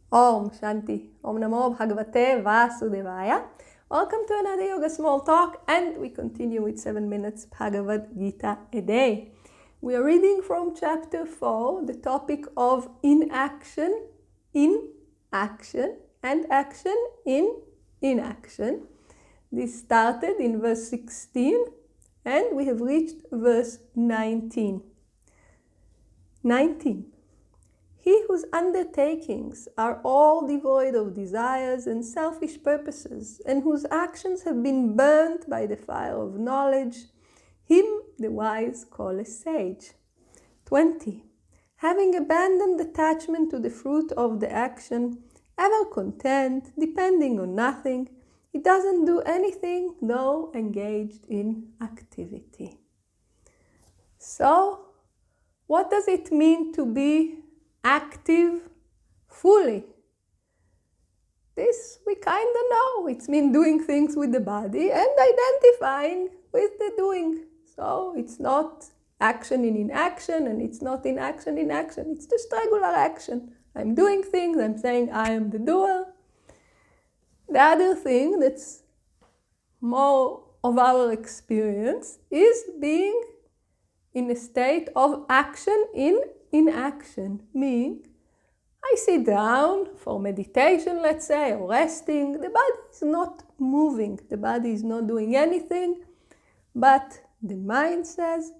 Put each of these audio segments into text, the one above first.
Om Shanti. Om Namo Bhagavate Vasudevaya. Welcome to another Yoga Small Talk, and we continue with 7 minutes Bhagavad Gita a day. We are reading from chapter 4, the topic of inaction, in action, and action in inaction. This started in verse 16, and we have reached verse 19. 19. He whose undertakings are all devoid of desires and selfish purposes, and whose actions have been burnt by the fire of knowledge, him the wise call a sage. 20. Having abandoned attachment to the fruit of the action, ever content, depending on nothing, he doesn't do anything though engaged in activity. So, what does it mean to be active fully? This we kind of know. It's mean doing things with the body and identifying with the doing. So it's not action in inaction, and it's not inaction in action. It's just regular action. I'm doing things, I'm saying I am the doer. The other thing that's more of our experience is being in a state of action in inaction, meaning I sit down for meditation, let's say, or resting. The body is not moving, the body is not doing anything, but the mind says,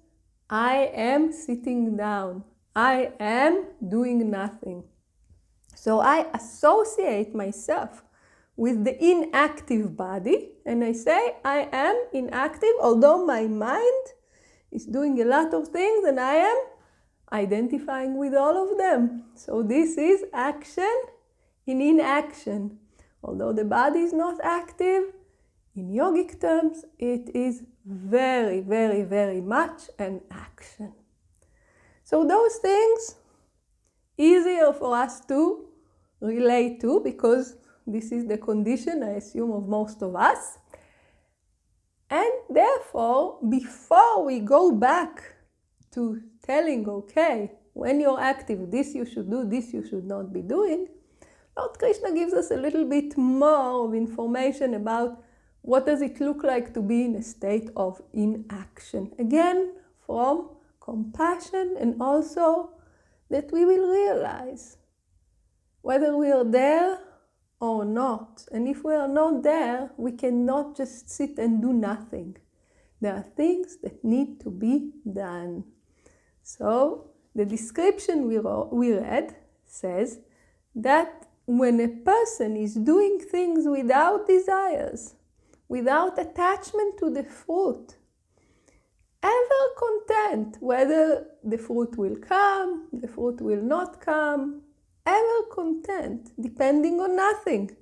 I am sitting down, I am doing nothing. So I associate myself with the inactive body, and I say I am inactive, although my mind is doing a lot of things and I am identifying with all of them. So this is action in inaction. Although the body is not active, in yogic terms, it is very, very, very much an action. So those things, easier for us to relate to, because this is the condition, I assume, of most of us. And therefore, before we go back to telling, okay, when you're active, this you should do, this you should not be doing, Lord Krishna gives us a little bit more of information about what does it look like to be in a state of inaction. Again, from compassion, and also that we will realize whether we are there or not. And if we are not there, we cannot just sit and do nothing. There are things that need to be done. So the description we read says that when a person is doing things without desires, without attachment to the fruit, ever content whether the fruit will come, the fruit will not come, ever content, depending on nothing,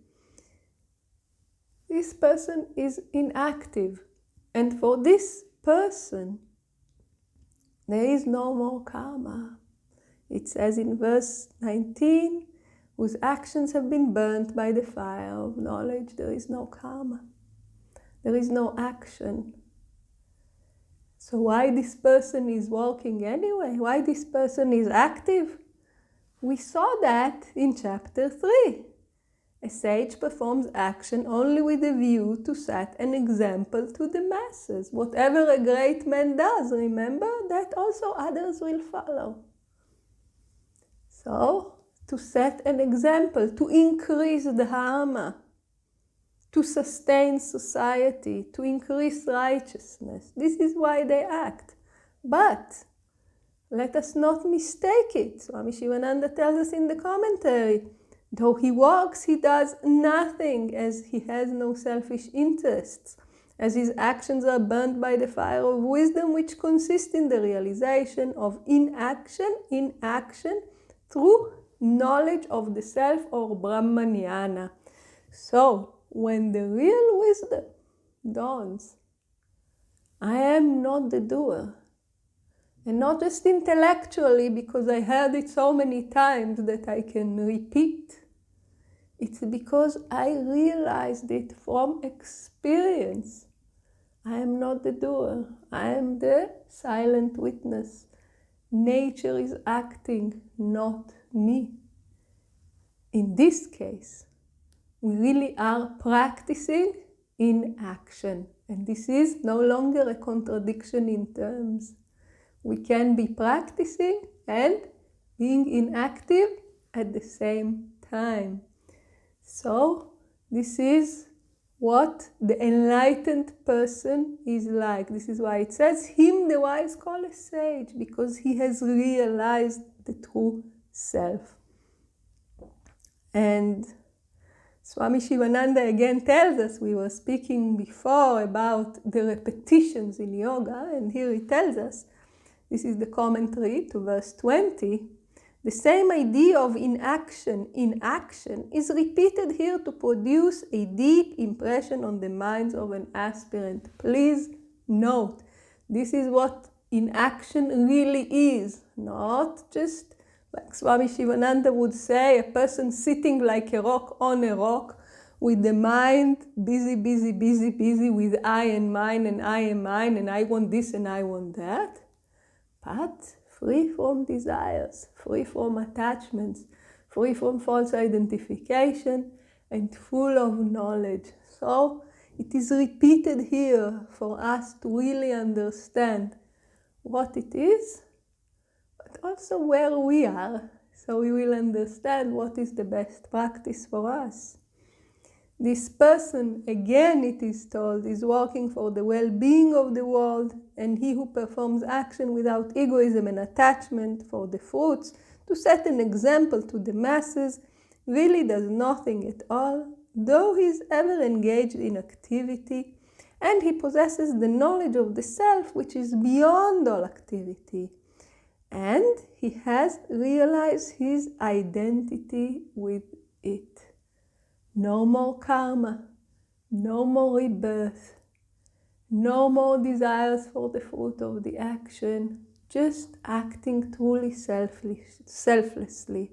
this person is inactive. And for this person, there is no more karma. It says in verse 19, whose actions have been burnt by the fire of knowledge, there is no karma. There is no action. So why this person is walking anyway? Why this person is active? We saw that in chapter 3. A sage performs action only with a view to set an example to the masses. Whatever a great man does, remember, that also others will follow. So, to set an example, to increase the dharma, to sustain society, to increase righteousness. This is why they act. But let us not mistake it. Swami Shivananda tells us in the commentary, though he walks, he does nothing, as he has no selfish interests, as his actions are burnt by the fire of wisdom, which consists in the realization of inaction in action through knowledge of the self, or Brahmanyana. So, when the real wisdom dawns, I am not the doer. And not just intellectually, because I heard it so many times that I can repeat. It's because I realized it from experience. I am not the doer. I am the silent witness. Nature is acting, not me. in this case, we really are practicing in action. And this is no longer a contradiction in terms. We can be practicing and being inactive at the same time. So this is what the enlightened person is like. This is why it says, him the wise call a sage, because he has realized the true self. And Swami Shivananda again tells us, we were speaking before about the repetitions in yoga, and here he tells us, this is the commentary to verse 20, the same idea of inaction in action is repeated here to produce a deep impression on the minds of an aspirant. Please note, this is what inaction really is, not just like Swami Shivananda would say, a person sitting like a rock on a rock with the mind busy, busy, busy, busy with I and mine and I and mine and I want this and I want that. But free from desires, free from attachments, free from false identification, and full of knowledge. So it is repeated here for us to really understand what it is, but also where we are, so we will understand what is the best practice for us. This person, again it is told, is working for the well-being of the world, and he who performs action without egoism and attachment for the fruits, to set an example to the masses, really does nothing at all, though he is ever engaged in activity, and he possesses the knowledge of the self which is beyond all activity. And he has realized his identity with it. No more karma, no more rebirth, no more desires for the fruit of the action, just acting truly selflessly.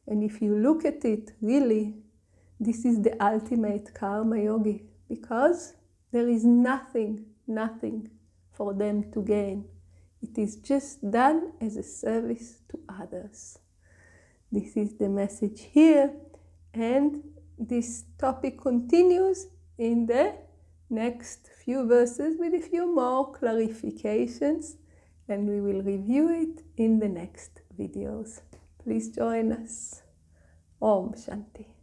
And if you look at it, really, this is the ultimate karma yogi, because there is nothing for them to gain. It is just done as a service to others. This is the message here, and this topic continues in the next few verses with a few more clarifications, and we will review it in the next videos. Please join us. Om Shanti.